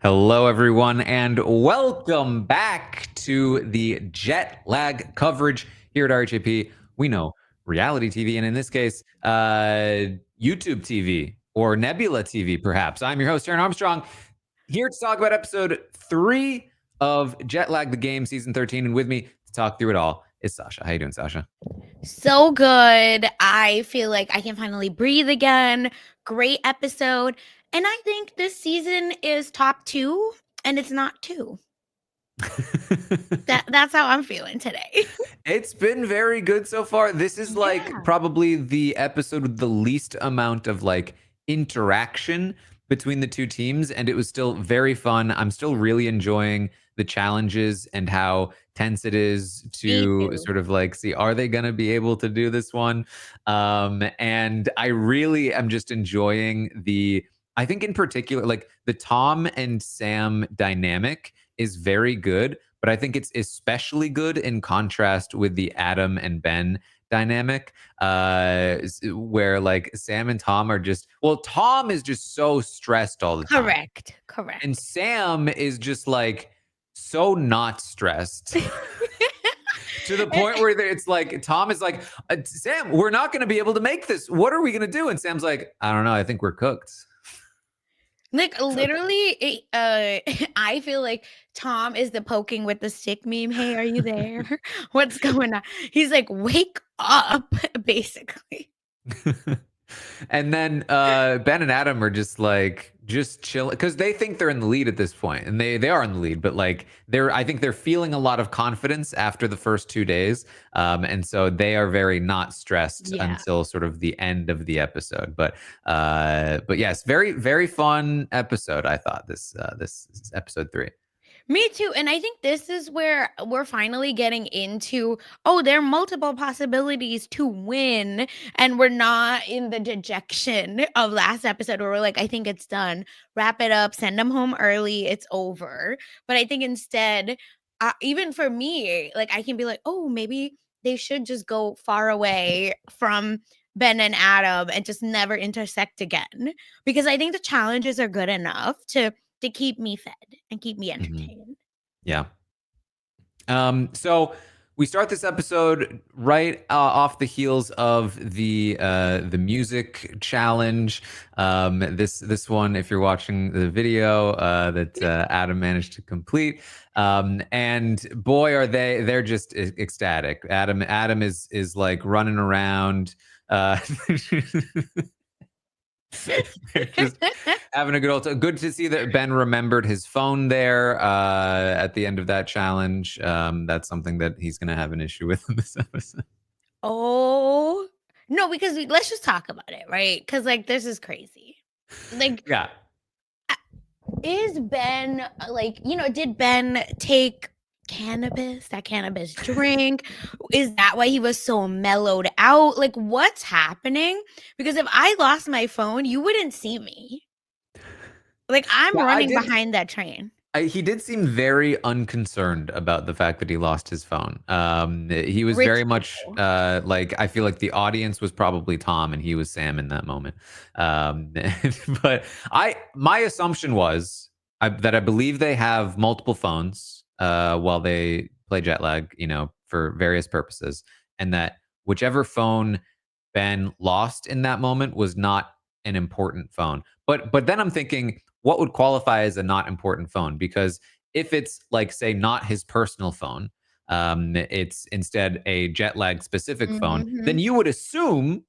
Hello, everyone, and welcome back to the jet lag coverage here at RHAP. We know reality TV, and in this case, YouTube TV or Nebula TV, perhaps. I'm your host, Taran Armstrong, here to talk about episode 3 of Jet Lag the Game, season 13, and with me to talk through it all is Sasha. How you doing, Sasha? So good. I feel like I can finally breathe again. Great episode. And I think this season is top 2 and it's not 2. That's how I'm feeling today. It's been very good so far. This is Yeah. probably the episode with the least amount of interaction between the two teams, and it was still very fun. I'm still really enjoying the challenges and how tense it is Me to too. sort of see, are they going to be able to do this one? And I really am just enjoying I think in particular, the Tom and Sam dynamic is very good, but I think it's especially good in contrast with the Adam and Ben dynamic, where Sam and Tom are Tom is just so stressed all the time, Correct. and Sam is just so not stressed. To the point where it's Tom is like, Sam, we're not going to be able to make this. What are we going to do? And Sam's like, I don't know. I think we're cooked. Literally, I feel like Tom is the poking with the stick meme. Hey, are you there? What's going on? He's like, wake up, basically. And then Ben and Adam are just chilling because they think they're in the lead at this point, and they are in the lead, but I think they're feeling a lot of confidence after the first 2 days, and so they are very not stressed Yeah. until sort of the end of the episode. But yes, very very fun episode. I thought this is episode 3. Me too. And I think this is where we're finally getting into there are multiple possibilities to win. And we're not in the dejection of last episode where we're like, I think it's done. Wrap it up, send them home early, it's over. But I think instead, even for me, I can be like, oh, maybe they should just go far away from Ben and Adam and just never intersect again. Because I think the challenges are good enough to keep me fed and keep me entertained. Yeah. So we start this episode right off the heels of the music challenge. This one, if you're watching the video that Adam managed to complete, and boy, they're just ecstatic. Adam is running around. They're just having a good old time. Good to see that Ben remembered his phone there at the end of that challenge. That's something that he's going to have an issue with in this episode. Oh, no, because let's just talk about it, right? Because this is crazy. Yeah. Is Ben did Ben take that cannabis drink? Is that why he was so mellowed out? What's happening? Because if I lost my phone, you wouldn't see me. I'm running behind that train. He did seem very unconcerned about the fact that he lost his phone. He was Rich very much people. I feel like the audience was probably Tom and he was Sam in that moment. But my assumption was that I believe they have multiple phones while they play jet lag, for various purposes, and that whichever phone Ben lost in that moment was not an important phone. But then I'm thinking, what would qualify as a not important phone? Because if it's say not his personal phone, it's instead a jet lag specific phone, then you would assume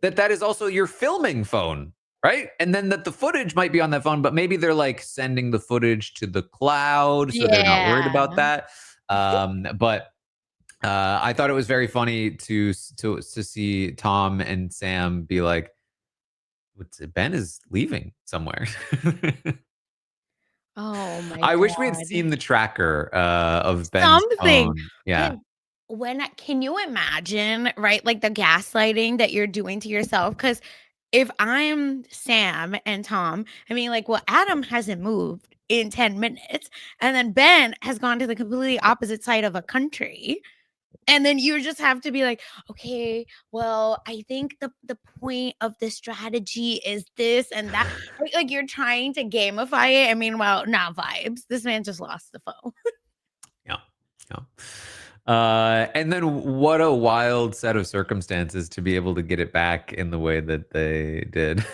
that that is also your filming phone, right? And then that the footage might be on that phone, but maybe they're sending the footage to the cloud, so they're not worried Yeah. about that. But I thought it was very funny to see Tom and Sam be like, Ben is leaving somewhere. Oh my I wish we had god. seen the tracker of Ben's Something. phone. Yeah. Can you imagine, right? The gaslighting that you're doing to yourself? Because if I'm Sam and Tom, I mean, Adam hasn't moved in 10 minutes, and then Ben has gone to the completely opposite side of a country. And then you just have to be like, okay, well, I think the point of the strategy is this and that. Like you're trying to gamify it. I mean, well, not vibes. This man just lost the phone. Yeah. Yeah. And then what a wild set of circumstances to be able to get it back in the way that they did.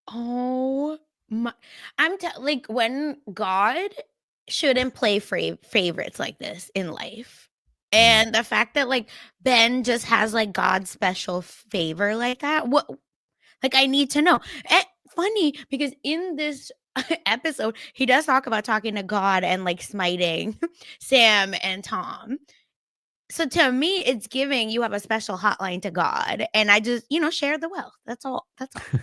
Oh my, like when God shouldn't play favorites like this in life. Mm. And the fact that like Ben just has like God's special favor like that. What, like I need to know. And funny because in this episode, he does talk about talking to God and like smiting Sam and Tom. So to me, it's giving you have a special hotline to God. And I just, share the wealth. That's all. That's all.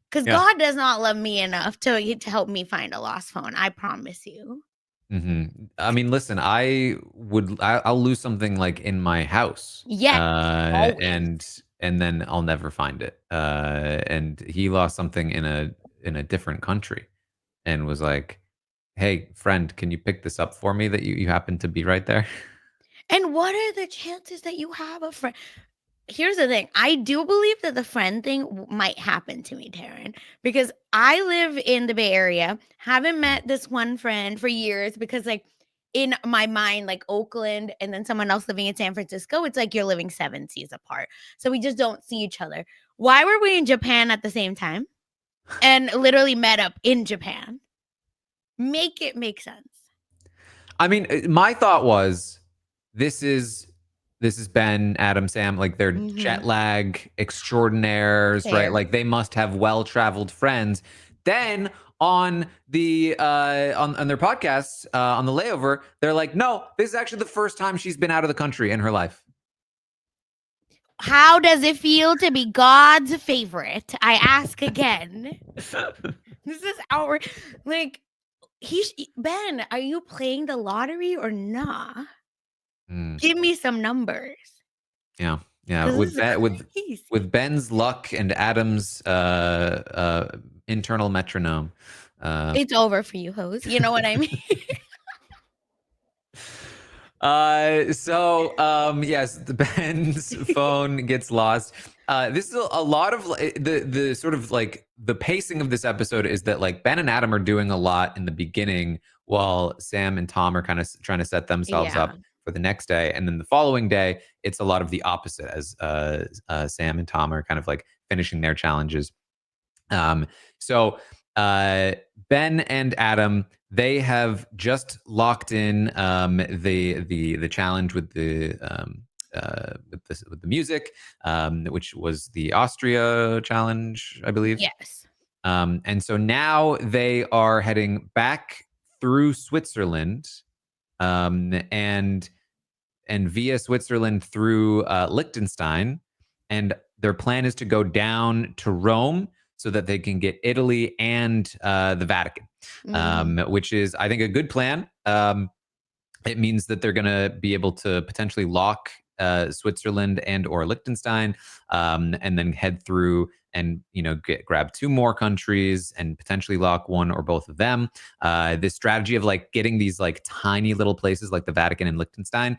Because Yeah. God does not love me enough to help me find a lost phone. I promise you. I mean, listen, I'll lose something like in my house, Yes, always. and then I'll never find it. And he lost something in a different country, and was like, "Hey, friend, can you pick this up for me? That you happen to be right there." And what are the chances that you have a friend? Here's the thing. I do believe that the friend thing might happen to me, Taran, because I live in the Bay Area, haven't met this one friend for years because, like, in my mind, like Oakland and then someone else living in San Francisco, it's like you're living 7 seas apart. So we just don't see each other. Why were we in Japan at the same time and literally met up in Japan? Make it make sense. I mean, my thought was, this is Ben, Adam, Sam, like they're Mhm. jet lag extraordinaires, right? Fair. Like they must have well-traveled friends. Then on the on their podcasts, on the layover, they're like, no, this is actually the first time she's been out of the country in her life. How does it feel to be God's favorite? I ask again. This is our like Ben, are you playing the lottery or nah? Mm, Give me some numbers. yeah, yeah. 'Cause this is crazy. With Ben's luck and Adam's internal metronome. Uh, It's over for you, hoes. You know what I mean? Yes, the Ben's phone gets lost. This is a lot of the sort of like the pacing of this episode is that like Ben and Adam are doing a lot in the beginning while Sam and Tom are kind of trying to set themselves Yeah. up for the next day, and then the following day it's a lot of the opposite as Sam and Tom are kind of like finishing their challenges. Um, so Ben and Adam, they have just locked in the challenge with the music, which was the Austria challenge, I believe. Yes. And so now they are heading back through Switzerland, and via Switzerland through Liechtenstein. And their plan is to go down to Rome so that they can get Italy and the Vatican, Mhm. which is, I think, a good plan. It means that they're going to be able to potentially lock Switzerland and or Liechtenstein, and then head through and grab two more countries and potentially lock one or both of them. This strategy of like getting these like tiny little places like the Vatican and Liechtenstein,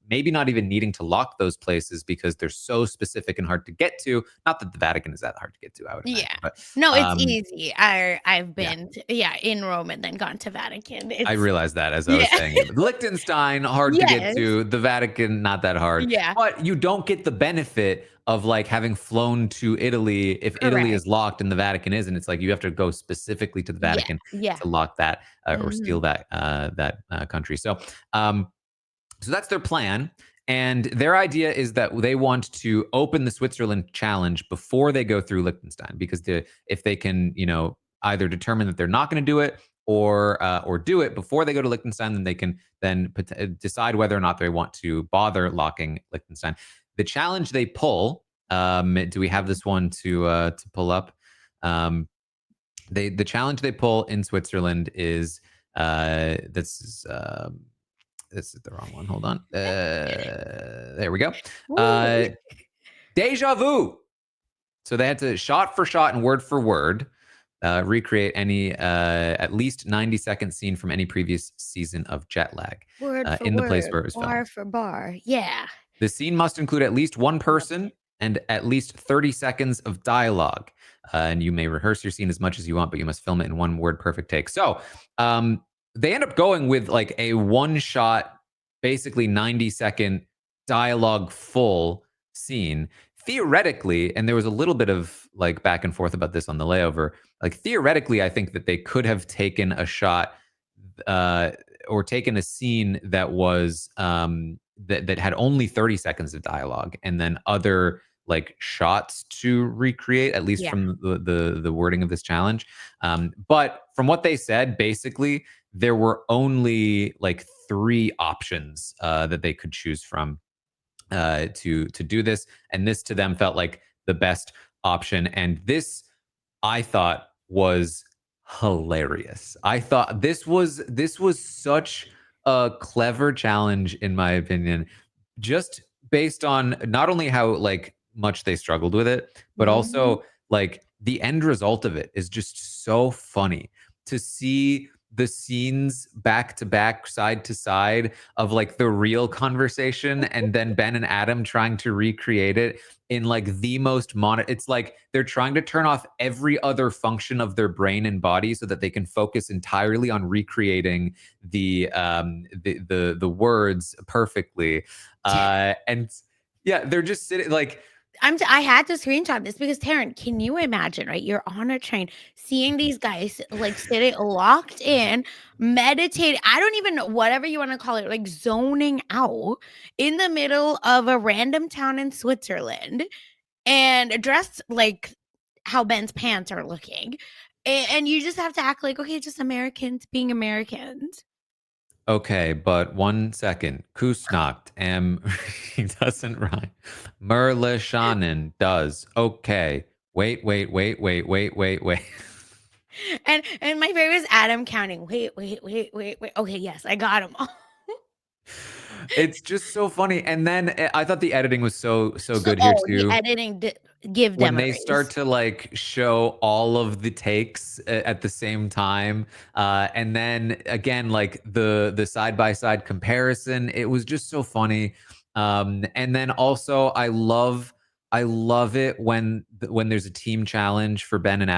maybe not even needing to lock those places because they're so specific and hard to get to. Not that the Vatican is that hard to get to, I would Yeah. imagine, but No, it's easy. I've yeah. been in Rome and then gone to Vatican. I It's realized that as I was yeah. saying it. Liechtenstein, hard to get Yes. to. The Vatican, not that hard. Yeah. But you don't get the benefit of like having flown to Italy if Italy is Correct. locked and the Vatican isn't. It's like you have to go specifically to the Yeah. Vatican Yeah. to lock that or steal Mhm. that country. Um, so that's their plan. And their idea is that they want to open the Switzerland challenge before they go through Liechtenstein, because if they can, either determine that they're not going to do it or do it before they go to Liechtenstein, then they can then decide whether or not they want to bother locking Liechtenstein. The challenge they pull. Do we have this one to pull up? Um, the challenge they pull in Switzerland is this is. This is the wrong one. Hold on. There we go. Ooh. Uh, Deja vu. So they had to shot for shot and word for word recreate any at least 90-second scene from any previous season of Jet Lag Word for in the place word, where it was filmed. bar for bar. Yeah. The scene must include at least one Love person it. and at least 30 seconds of dialogue. And you may rehearse your scene as much as you want, but you must film it in one word perfect take. So they end up going with like a one shot, basically 90-second dialogue full scene. Theoretically, and there was a little bit of like back and forth about this on the layover, like theoretically, I think that they could have taken a shot uh, or taken a scene that was that had only 30 seconds of dialogue and then other like shots to recreate, at least Yeah. from the wording of this challenge. But from what they said, basically there were only like 3 options that they could choose from to do this, and this to them felt like the best option. And this, I thought, was hilarious. I thought this was such a clever challenge, in my opinion, just based on not only how like much they struggled with it, but Mhm. also like the end result of it is just so funny to see the scenes back to back, side to side of like the real conversation and then Ben and Adam trying to recreate it in like the most it's like they're trying to turn off every other function of their brain and body so that they can focus entirely on recreating the words perfectly. And yeah, they're just sitting like I had to screenshot this because Taran, can you imagine, right? You're on a train seeing these guys like sitting locked in, meditate. I don't even know whatever you want to call it, like zoning out in the middle of a random town in Switzerland and dressed like how Ben's pants are looking. And you just have to act like, okay, just Americans being Americans. okay, but 1 second. Kusnacht am he doesn't rhyme. Merle Shannon does. Okay. Wait. And my favorite is Adam counting. Wait. Okay, yes, I got them all. It's just so funny. And then I thought the editing was so So good here oh, the too. editing give When them a they start raise. to like show all of the takes at the same time, and then again like the side by side comparison, it was just so funny. And then also I love it when there's a team challenge for Ben and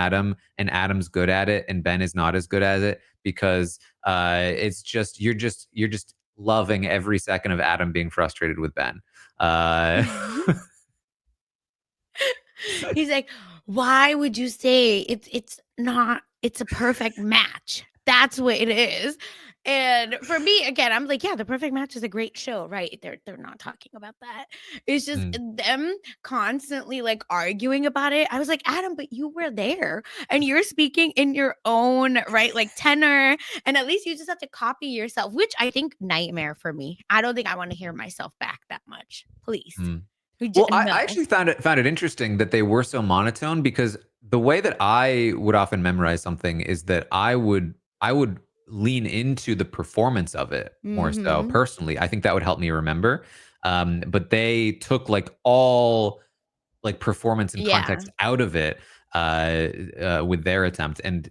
Adam's good at it and Ben is not as good at it, because it's just you're just loving every second of Adam being frustrated with Ben. uh He's like, "Why would you say it's not it's a perfect match? That's what it is." And for me, again, I'm like, "Yeah, The Perfect Match is a great show." Right? They're not talking about that. It's just mm, them constantly, like, arguing about it. I was like, "Adam, but you were there, and you're speaking in your own, right, like, tenor, and at least you just have to copy yourself," which I think nightmare for me. I don't think I wanna hear myself back that much. Please. mm. We j Well, I no. actually found it interesting that they were so monotone, because the way that I would often memorize something is that I would lean into the performance of it more so Mhm. personally. I think that would help me remember. But they took like all like performance and Yeah. context out of it with their attempt, and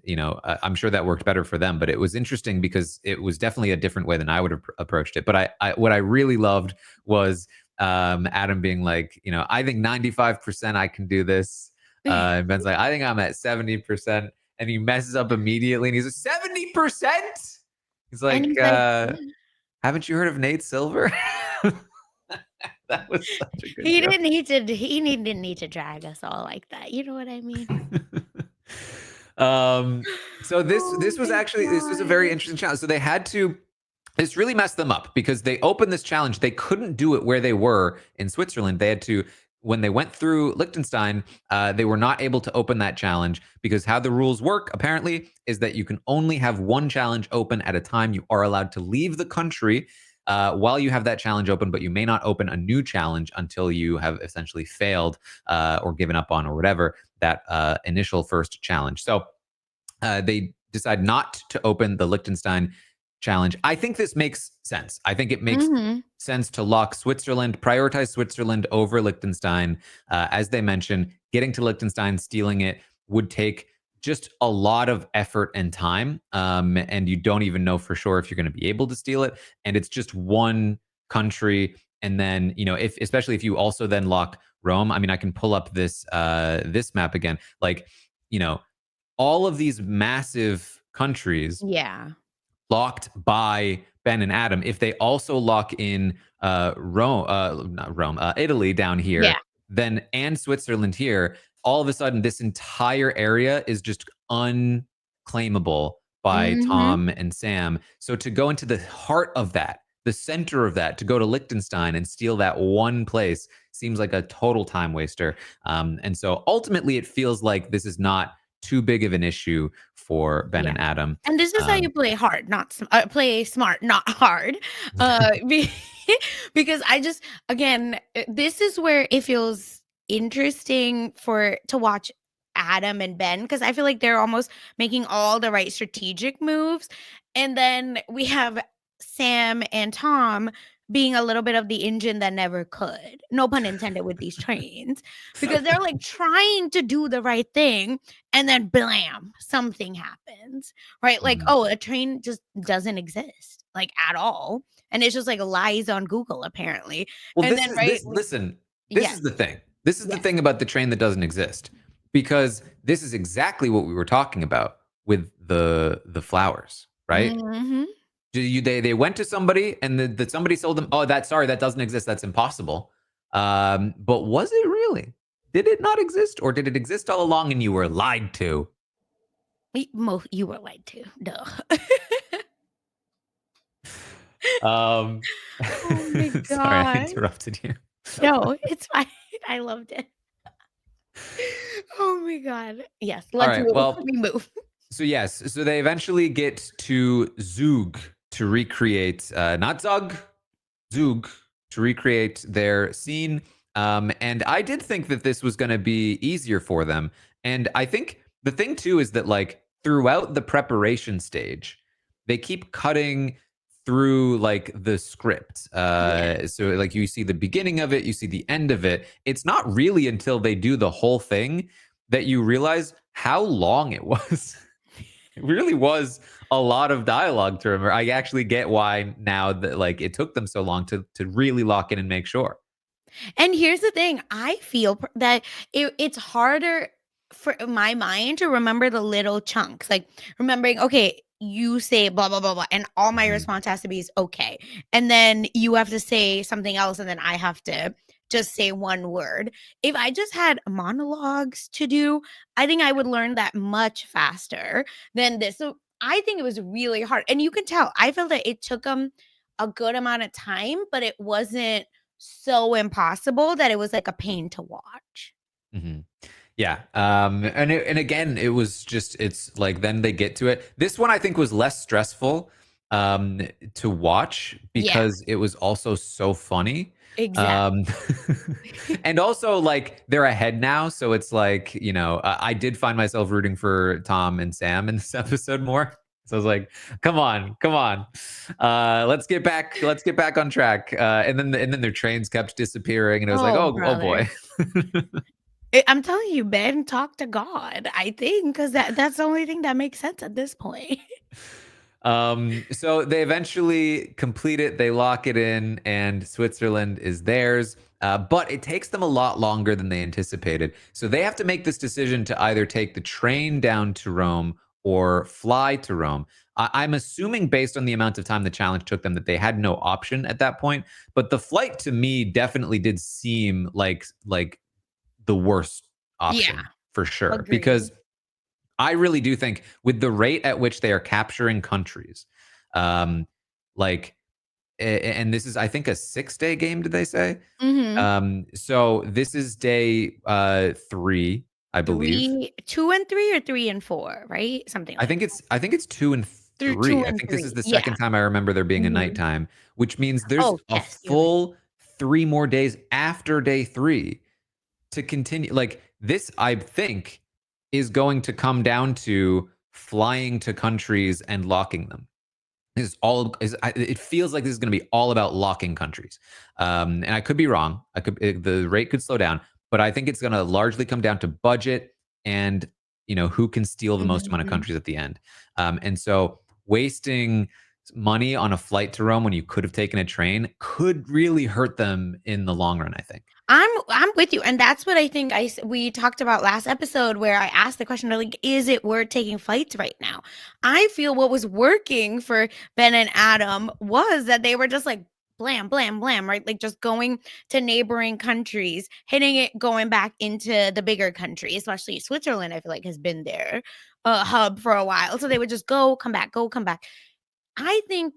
I'm sure that worked better for them. But it was interesting because it was definitely a different way than I would have approached it. But I what I really loved was Adam being like, I think 95% I can do this. And Ben's like, I think I'm at 70%, and he messes up immediately, and he's like, 70%. He's And like, he's like, "Yeah." haven't you heard of Nate Silver? That was such a good He joke. didn't need to didn't need to drag us all like that, you know what I mean? um, so this Oh this was my actually this was a very god. interesting challenge. So they had to this really messed them up because they opened this challenge. They couldn't do it where they were in Switzerland. They had to, when they went through Liechtenstein, they were not able to open that challenge, because how the rules work apparently is that you can only have one challenge open at a time. You are allowed to leave the country while you have that challenge open, but you may not open a new challenge until you have essentially failed or given up on or whatever that initial first challenge. So they decide not to open the Liechtenstein challenge. I think this makes sense. I think it makes Mhm. sense to lock Switzerland, prioritize Switzerland over Liechtenstein. As they mentioned, getting to Liechtenstein, stealing it would take just a lot of effort and time, and you don't even know for sure if you're going to be able to steal it. And it's just one country, and then if especially if you also then lock Rome. I mean, I can pull up this map again. Like, you know, all of these massive countries Yeah. locked by Ben and Adam, if they also lock in Rome, not Rome, Italy down Yeah. here, then and Switzerland here, all of a sudden this entire area is just unclaimable by Mhm. Tom and Sam. So to go into the heart of that, the center of that, to go to Liechtenstein and steal that one place seems like a total time waster. And so ultimately, it feels like this is not too big of an issue for Ben Yeah. and Adam. And this is how you Um, play hard, not play smart, not hard. Be because I just again, this is where it feels interesting for to watch Adam and Ben because I feel like they're almost making all the right strategic moves, and then we have Sam and Tom being a little bit of the engine that never could. No pun intended with these trains, because they're like trying to do the right thing, and then blam, something happens, right? Like, mhm. oh, a train just doesn't exist, like, at all, and it's just, like, lies on Google, apparently, Well, and this then, is right, this. like Listen, this yes, is the thing. This is the yes. thing about the train that doesn't exist, because this is exactly what we were talking about with the flowers, right? Mhm. They went to somebody and the somebody sold them. Oh, that doesn't exist. That's impossible. But was it really? Did it not exist, or did it exist all along and you were lied to? You were lied to, duh. Um, Oh my sorry, I god. interrupted you. No, it's fine. I loved it. Oh my god. Yes, All let's right. move. Well, We move. so yes, so they eventually get to Zug to recreate, not Zug, Zug, to recreate their scene. And I did think that this was going to be easier for them. And I think the thing too is that, like, throughout the preparation stage, they keep cutting through like the script. Yeah. So like you see the beginning of it, you see the end of it. It's not really until they do the whole thing that you realize how long it was. It really was a lot of dialogue to remember. I actually get why now that, like, it took them so long to really lock in and make sure. And here's the thing, I feel that it's harder for my mind to remember the little chunks, like remembering, okay, you say blah blah blah blah, and all my Mhm, response has to be is okay, and then you have to say something else, and then I have to just say one word. If I just had monologues to do, I think I would learn that much faster than this. So I think it was really hard, and you can tell. I felt that it took them a good amount of time, but it wasn't so impossible that it was like a pain to watch. mhm. Yeah, and again, it was just it's like then they get to it. This one I think was less stressful, to watch Yeah, because it was also so funny. exactly. Um, and also, like, they're ahead now, so it's like, I did find myself rooting for Tom and Sam in this episode more. So I was like, come on, let's get back on track. And then their trains kept disappearing, and it was like, Oh, oh brother. boy. I'm telling you, Ben, talk to God, I think, because that's the only thing that makes sense at this point. So they eventually complete it, they lock it in, and Switzerland is theirs. But it takes them a lot longer than they anticipated. So they have to make this decision to either take the train down to Rome or fly to Rome. I'm assuming, based on the amount of time the challenge took them, that they had no option at that point. But the flight to me definitely did seem like the worst Yeah, option for sure, agreed. because I really do think with the rate at which they are capturing countries, um, like, and this is, I think, a 6-day game. Did they say? Mhm. So this is day 3, I believe. 2 and 3 or 3 and 4, right? Something like that. I think it's 2 and Through 2 3. I and think this is 3, the yeah. second time I remember there being a Mhm. nighttime, which means there's Oh, a yes, you're right. full 3 more days after day 3 to continue. Like, this, I think, is going to come down to flying to countries and locking them. It feels like this is going to be all about locking countries. And I could be wrong. The rate could slow down, but I think it's going to largely come down to budget and who can steal the most amount of Mhm. countries at the end. And so wasting money on a flight to Rome when you could have taken a train could really hurt them in the long run, I think. I'm with you, and that's what I think we talked about last episode where I asked the question, like, is it worth taking flights right now? I feel what was working for Ben and Adam was that they were just like blam, blam, blam, right? Like just going to neighboring countries, hitting it, going back into the bigger country, especially Switzerland, I feel like has been their hub for a while. So they would just go, come back, go, come back. I think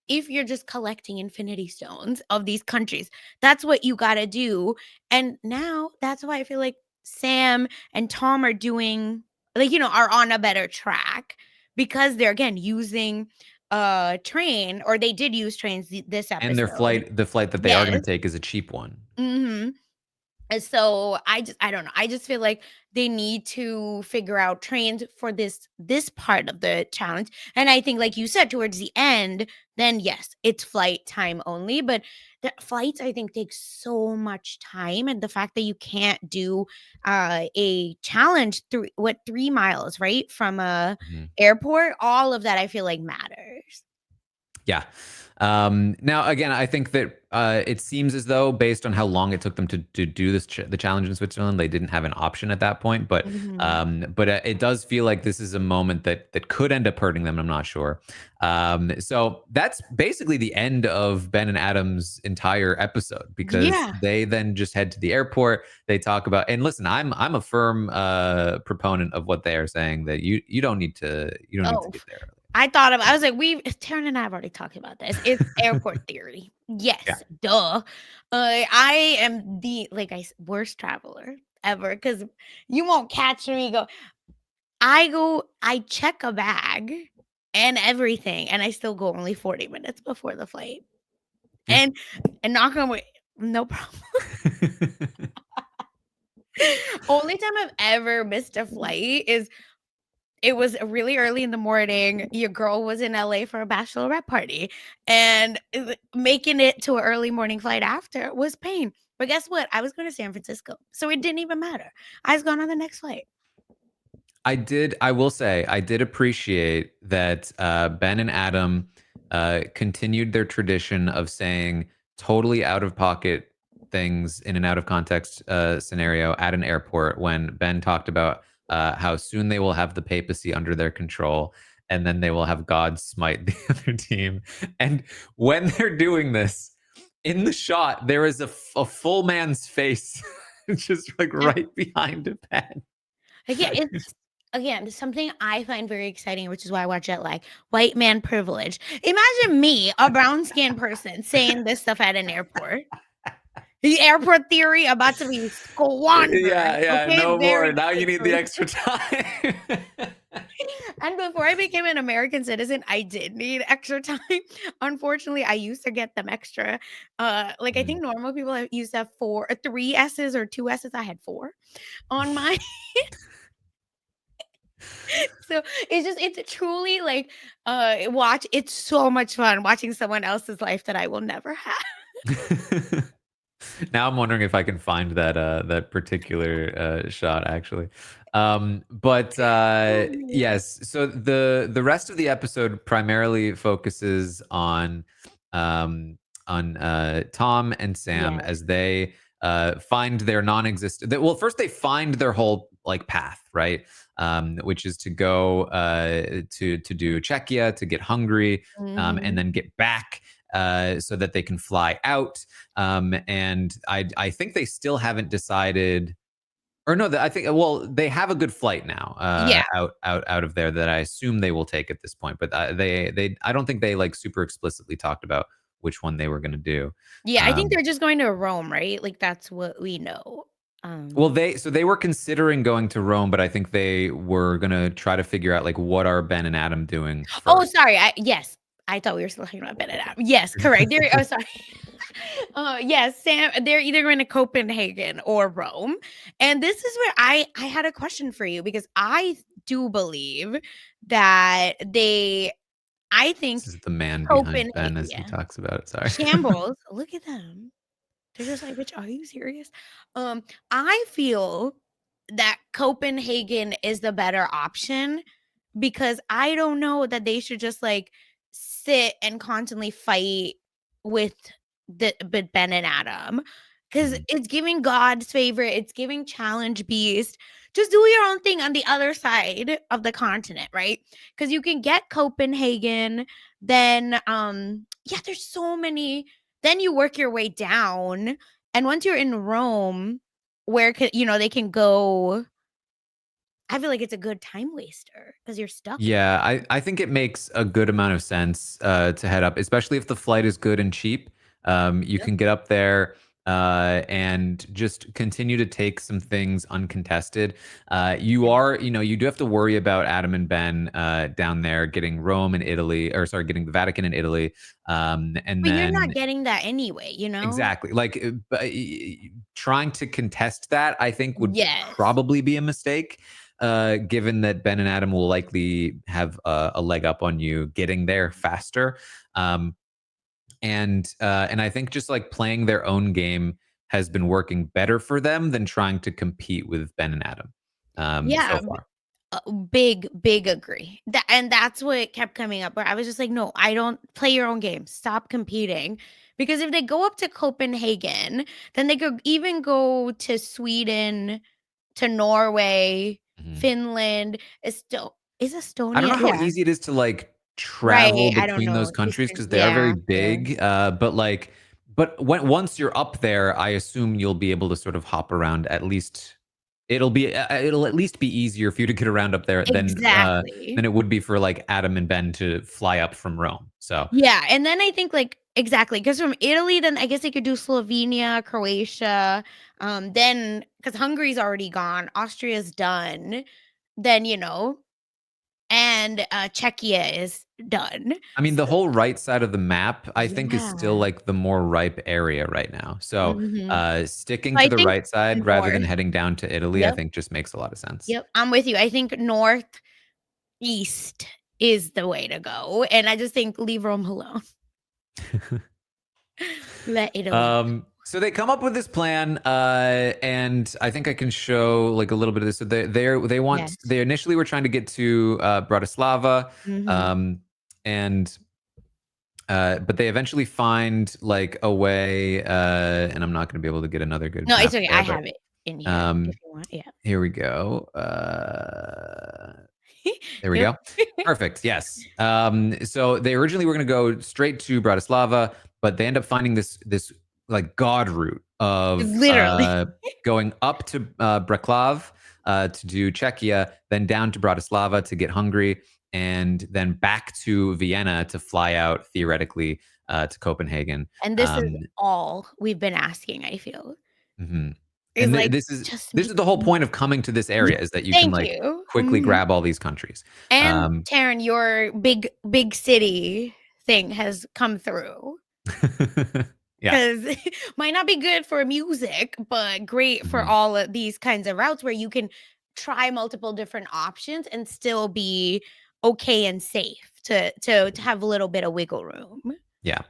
if you're just collecting infinity stones of these countries, that's what you gotta do, and now that's why I feel like Sam and Tom are doing like, are on a better track because they're, again, using a train, or they did use trains this And episode. the flight that they are Yes. going to take is a cheap one. Mhm. And so I don't know. I just feel like they need to figure out trains for this part of the challenge. And I think like you said towards the end, then yes, it's flight time only, but the flights I think take so much time, and the fact that you can't do a challenge through 3 miles, right? From a Mhm. airport, all of that I feel like matters. Yeah. Now, again, I think that it seems as though, based on how long it took them to do the challenge in Switzerland, they didn't have an option at that point. But Mhm. it does feel like this is a moment that could end up hurting them. I'm not sure. So that's basically the end of Ben and Adam's entire episode, because Yeah. they then just head to the airport. They talk about, and listen, I'm a firm proponent of what they are saying, that you don't need to Oh, get there. I was like, Taryn and I have already talked about this. It's airport theory. Yeah. Yes, duh. I am the worst traveler ever because you won't catch me I check a bag and everything, and I still go only 40 minutes before the flight. Yeah. And knock on wood, no problem. Only time I've ever missed a flight is it was really early in the morning. Your girl was in LA for a bachelorette party, and making it to an early morning flight after was pain. But guess what? I was going to San Francisco, so it didn't even matter. I was gone on the next flight. I will say, I did appreciate that Ben and Adam continued their tradition of saying totally out of pocket things in an out of context scenario at an airport, when Ben talked about how soon they will have the papacy under their control, and then they will have God smite the other team. And when they're doing this, in the shot, there is a full man's face just like And right behind Ben. again, it's something I find very exciting, which is why I watch it like white man privilege. Imagine me, a brown skinned person, saying this stuff at an airport. The airport theory about to be squandered. Yeah, yeah, Okay, no more. very Now you need the quickly. extra time. And before I became an American citizen, I did need extra time. Unfortunately, I used to get them extra. Like I Mm. think normal people used to have 3 S's or 2 S's. I had 4 on my. So it's truly like it's so much fun watching someone else's life that I will never have. Now I'm wondering if I can find that particular shot, actually. But Oh man. yes, so the rest of the episode primarily focuses on Tom and Sam Yeah. as they find their non-existent. Well, first they find their whole like path, right? Which is to go to do Czechia, to get Hungary, and Mhm. then get back so that they can fly out. And I think they still haven't decided, or no, I think, well, they have a good flight now Yeah. out of there that I assume they will take at this point. But they I don't think they like super explicitly talked about which one they were going to do. Yeah, I think Um, they're just going to Rome, right? Like that's what we know. well, Um they were considering going to Rome, but I think they were going to try to figure out like what are Ben and Adam doing Oh, first. sorry. Yes. I thought we were still talking about Benedict. Yes, correct. Sorry. Yes, Sam. They're either going to Copenhagen or Rome, and this is where I had a question for you because I do believe that they. I think This is the man behind Copenhagen. Ben as he Yeah, talks about it. Sorry. shambles. Look at them. They're just like, bitch, are you serious? I feel that Copenhagen is the better option, because I don't know that they should just like sit and constantly fight with with Ben and Adam, because Mhm. it's giving God's favorite, it's giving challenge beast. Just do your own thing on the other side of the continent, right? Because you can get Copenhagen, then yeah, there's so many. Then you work your way down, and once you're in Rome, where could they can go. I feel like it's a good time waster because you're stuck there. Yeah, I think it makes a good amount of sense to head up, especially if the flight is good and cheap. You Yep. can get up there and just continue to take some things uncontested. You do have to worry about Adam and Ben down there getting Rome and Italy, or sorry, getting the Vatican in Italy, and But you're not then getting that anyway, you know? exactly. Like, trying to contest that, I think, would Yes. probably be a mistake, given that Ben and Adam will likely have a leg up on you getting there faster. Um, and I think just like playing their own game has been working better for them than trying to compete with Ben and Adam so Yeah, far. big agree. That's what kept coming up where I was just like, "No, I don't play your own game. Stop competing." Because if they go up to Copenhagen, then they could even go to Sweden, to Norway, Mhm. Finland. Is I don't Estonia? know how Yeah. easy it is to like Right, travel I don't between those know. countries Eastern, because they are very yeah, sure. big. But once you're up there, I assume you'll be able to sort of hop around. At least it'll at least be easier for you to get around up there than Exactly. it would be for like Adam and Ben to fly up from Rome. So Yeah, and then I think, like exactly, because from Italy, then I guess they could do Slovenia, Croatia, then because Hungary's already gone, Austria's done, then, and, Czechia is done. I mean, the So whole right side of the map, I think, is still yeah. like the more ripe area right now. So Mhm. sticking So to I the think right side rather than north. heading down to Italy, I Yep, think just makes a lot of sense. yep, I'm with you. I think northeast is the way to go, and I just think leave Rome alone. Let Italy go. So they come up with this plan, and I think I can show like a little bit of this. So Yes. they initially were trying to get to Bratislava, Mhm. um, and but they eventually find like a way, and I'm not going to be able to get another good No, it's map okay, I there, but have it in here if um, you want, yeah. here we go. There we Yep. go. Perfect. Yes. So they originally were going to go straight to Bratislava, but they end up finding this like god route of Literally. going up to Breklav to do Czechia, then down to Bratislava to get Hungary, and then back to Vienna to fly out theoretically to Copenhagen. And this is Um, all we've been asking, I feel, mhm. is And like, this is just this make is the whole it point of coming to this yeah, area is that you can thank like you. quickly Mhm. grab all these countries. And Um, Taran, your big city thing has come through. yeah. 'Cause might not be good for music, but great for Mhm. all of these kinds of routes where you can try multiple different options and still be okay and safe to have a little bit of wiggle room. Yeah.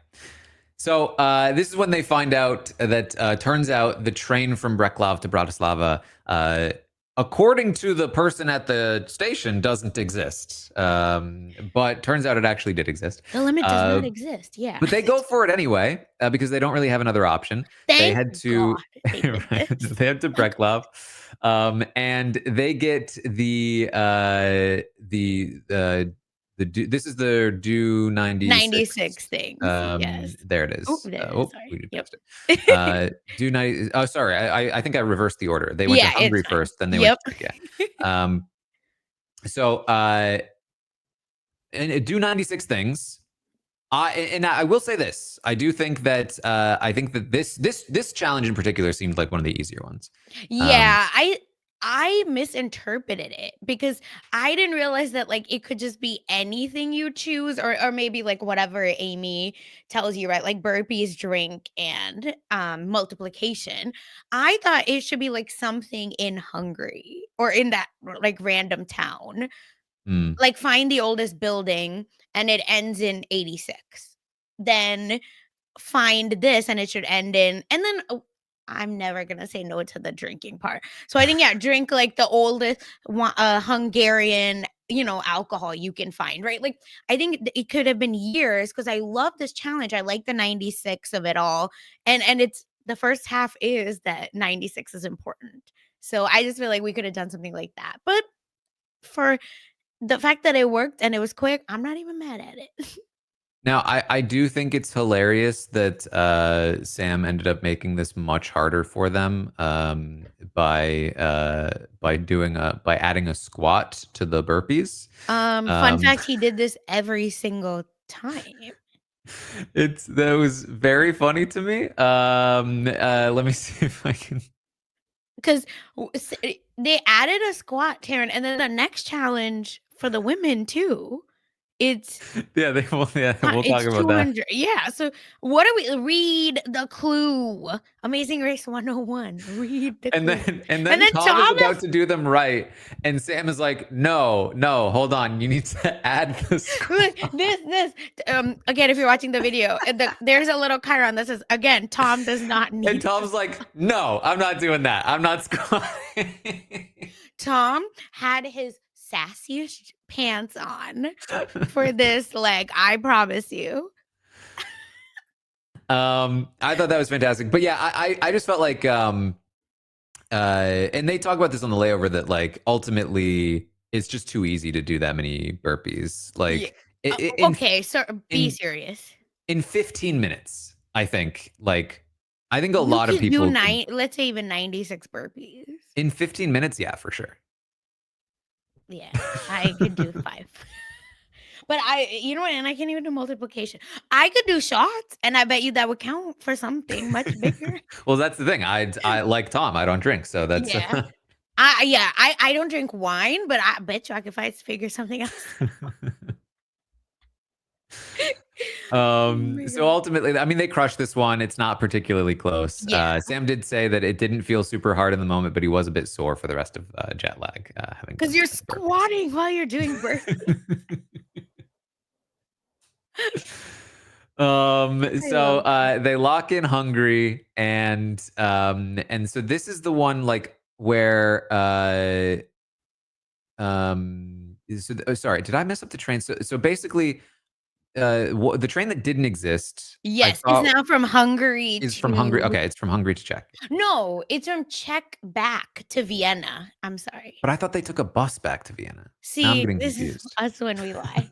So this is when they find out that turns out the train from Breklav to Bratislava, according to the person at the station, doesn't exist. But turns out it actually did exist. The limit does Uh, not exist, yeah. but they go for it anyway because they don't really have another option. They Thank head God to they did right, this. they head to Breklav, and they get this is the do 96. 96 things, yes. There it Oh, is. there it is, We sorry. just Yep. passed it. Do 90. Oh, sorry. I think I reversed the order. They went to Yeah, it's Hungary fine. first, then they went Yep. to Czechia. Um, so and do 96 things. I will say this. I think that this challenge in particular seemed like one of the easier ones. Um, Yeah, I misinterpreted it because I didn't realize that, like, it could just be anything you choose, or maybe, like, whatever Amy tells you, right? Like burpees, drink, and, multiplication. I thought it should be, like, something in Hungary or in that, like, random town. mm, Like, find the oldest building, and it ends in 86. Then find this, and it should end in, and then I'm never gonna say no to the drinking part. So I think, yeah, drink like the oldest Hungarian, alcohol you can find, right? Like, I think it could have been years because I love this challenge. I like the 96 of it all. And it's the first half is that 96 is important. So I just feel like we could have done something like that. But for the fact that it worked and it was quick, I'm not even mad at it. Now, I do think it's hilarious that Sam ended up making this much harder for them by adding a squat to the burpees. Fun Um, fact, he did this every single time. that was very funny to me. Let me see if I can. Because they added a squat, Taryn, and then the next challenge for the women too. It's Yeah, we'll talk it's about that. 200. Yeah. So what do we read the clue? Amazing Race 101. Read the And clue. then And then Tom is about to do them right, and Sam is like, "No, no, hold on, you need to add the squat." look, this again, if you're watching the video, there's a little chyron that says again, Tom does not need. And Tom's like, "No, I'm not doing that. I'm not squatting." Tom had his sassiest pants on for this leg, I promise you. I thought that was fantastic, but yeah, I just felt like and they talk about this on the layover that like ultimately it's just too easy to do that many burpees. Yeah. Like Okay, so be in serious. in 15 minutes, I think I think a You lot of could do people could, let's say even 96 burpees. in 15 minutes, yeah, for sure. Yeah, I could do 5. But you know what, and I can't even do multiplication. I could do shots, and I bet you that would count for something much bigger. Well, that's the thing. I like Tom. I don't drink, so that's Yeah. I don't drink wine, but I bet you I could figure something else. Oh my So god. ultimately, I mean, they crushed this one. It's not particularly close. Yeah, Sam did say that it didn't feel super hard in the moment, but he was a bit sore for the rest of jet lag, having done because so you're many burpees. squatting while you're doing burpees. I So love that. they lock in Hungary, and so this is the one like where sorry, did I mess up the train? So basically, the train that didn't exist, I Yes, it's thought now from Hungary is from Hungary. to Okay, it's from Hungary to Czech, no, it's from Czech back to Vienna. I'm sorry. but I thought they took a bus back to Vienna. Now I'm See, getting this is confused. us when we lie.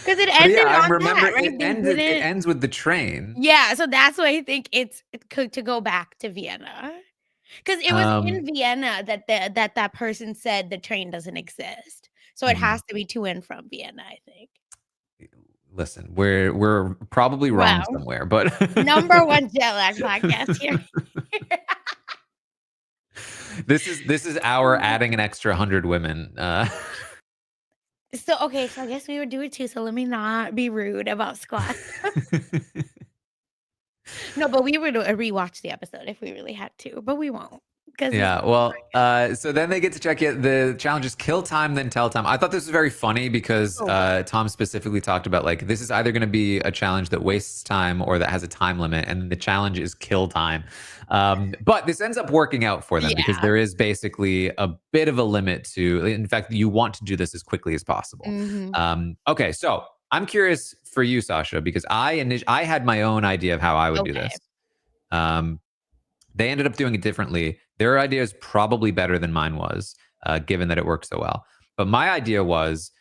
Because it But yeah, ended I on remember that, right? They it didn't. ends with the train. Yeah, so that's why I think it could to go back to Vienna. Because it was in Um, Vienna that that person said the train doesn't exist. So it mhm. has to be to and from Vienna, I think. Listen, we're probably wrong Wow. somewhere, but Number 1 jet lag podcast here. this is our adding an extra 100 women. So, okay, so I guess we would do it too, so let me not be rude about squats. No, but we would, rewatch the episode if we really had to, but we won't because it's Yeah, well, so then they get to check it. The challenge is kill time, then tell time. I thought this was very funny because so good. Tom specifically talked about like this is either going to be a challenge that wastes time or that has a time limit, and the challenge is kill time. But this ends up working out for them because Yeah. there is basically a bit of a limit to. In fact, you want to do this as quickly as possible. Mhm. Okay, so I'm curious for you, Sasha, because I had my own idea of how I would do Okay. this. Um, they ended up doing it differently. Their idea is probably better than mine was, given that it worked so well. But my idea was,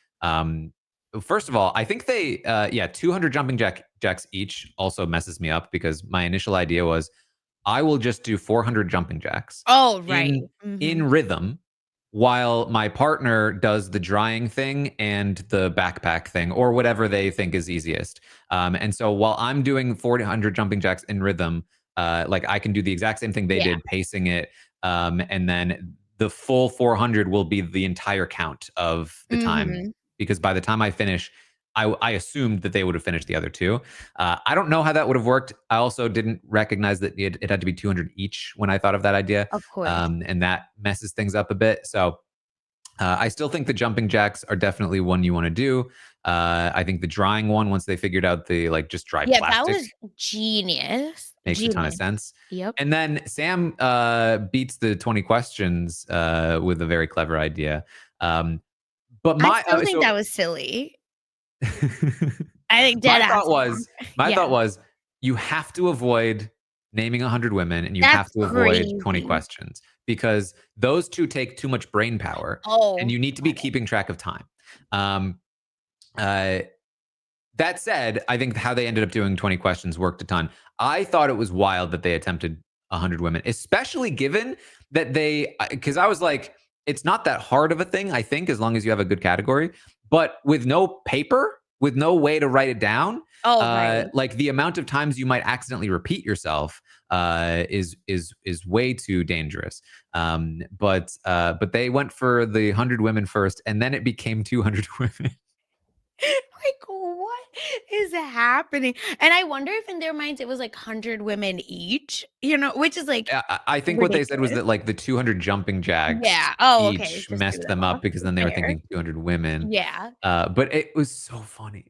first of all, I think 200 jumping jacks each also messes me up because my initial idea was I will just do 400 jumping jacks Oh, right. in Mhm. rhythm while my partner does the drying thing and the backpack thing or whatever they think is easiest. And so while I'm doing 400 jumping jacks in rhythm, like I can do the exact same thing they Yeah. did, pacing it, and then the full 400 will be the entire count of the time Mhm. because by the time I finish, I assumed that they would have finished the other two. I don't know how that would have worked. I also didn't recognize that it had to be 200 each when I thought of that idea, Of course. and that messes things up a bit. So I still think the jumping jacks are definitely one you want to do. I think the drying one, once they figured out the like just dry Yeah, that plastic, was genius. Makes a ton of Genius. sense. Yep. And then Sam beats the 20 questions with a very clever idea. But I my still think so that was silly. I think dead my ass thought wrong. was my Yeah. thought was you have to avoid naming 100 women and you have That's to avoid 20 crazy. questions because those two take too much brain power and Oh, you need to be got it. keeping track of time. Um, uh, that said, I think how they ended up doing 20 questions worked a ton. I thought it was wild that they attempted 100 women, especially given that because I was like, it's not that hard of a thing, I think, as long as you have a good category. But with no paper, with no way to write it down, Oh, right. like the amount of times you might accidentally repeat yourself is way too dangerous. But they went for the 100 women first, and then it became 200 women. Like, what is happening? And I wonder if in their minds it was like 100 women each, which is like I think what they said was ridiculous. that like the 200 jumping jacks Yeah. Oh, okay. each Just threw messed them them off. up because then they were Fair. thinking 200 women. Yeah. But it was so funny.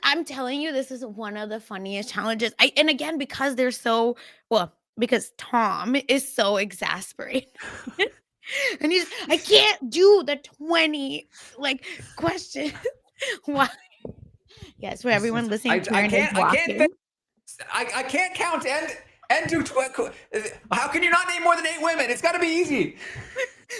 I'm telling you, this is one of the funniest challenges. And again, because they're so, well, because Tom is so exasperated. And I can't do the 20 like question. Why? Yes, for everyone listening, Taran is I can't walking. I can't count and do how can you not name more than 8 women? It's got to be easy.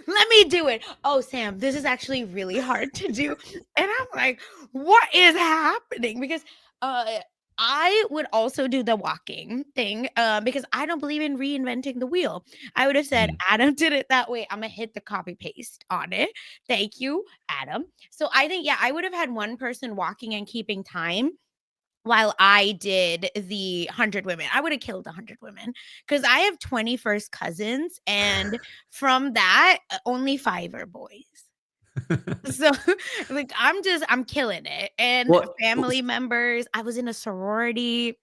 Let me do it. Oh, Sam, this is actually really hard to do. And I'm like, what is happening? Because uh I would also do the walking thing because I don't believe in reinventing the wheel. I would have said, Mhm. Adam did it that way. I'm going to hit the copy paste on it. Thank you, Adam. So I think, yeah, I would have had one person walking and keeping time while I did the 100 women. I would have killed 100 women because I have 20 first cousins. And from that, only 5 are boys. So, like, I'm killing it. And Well, family members, I was in a sorority,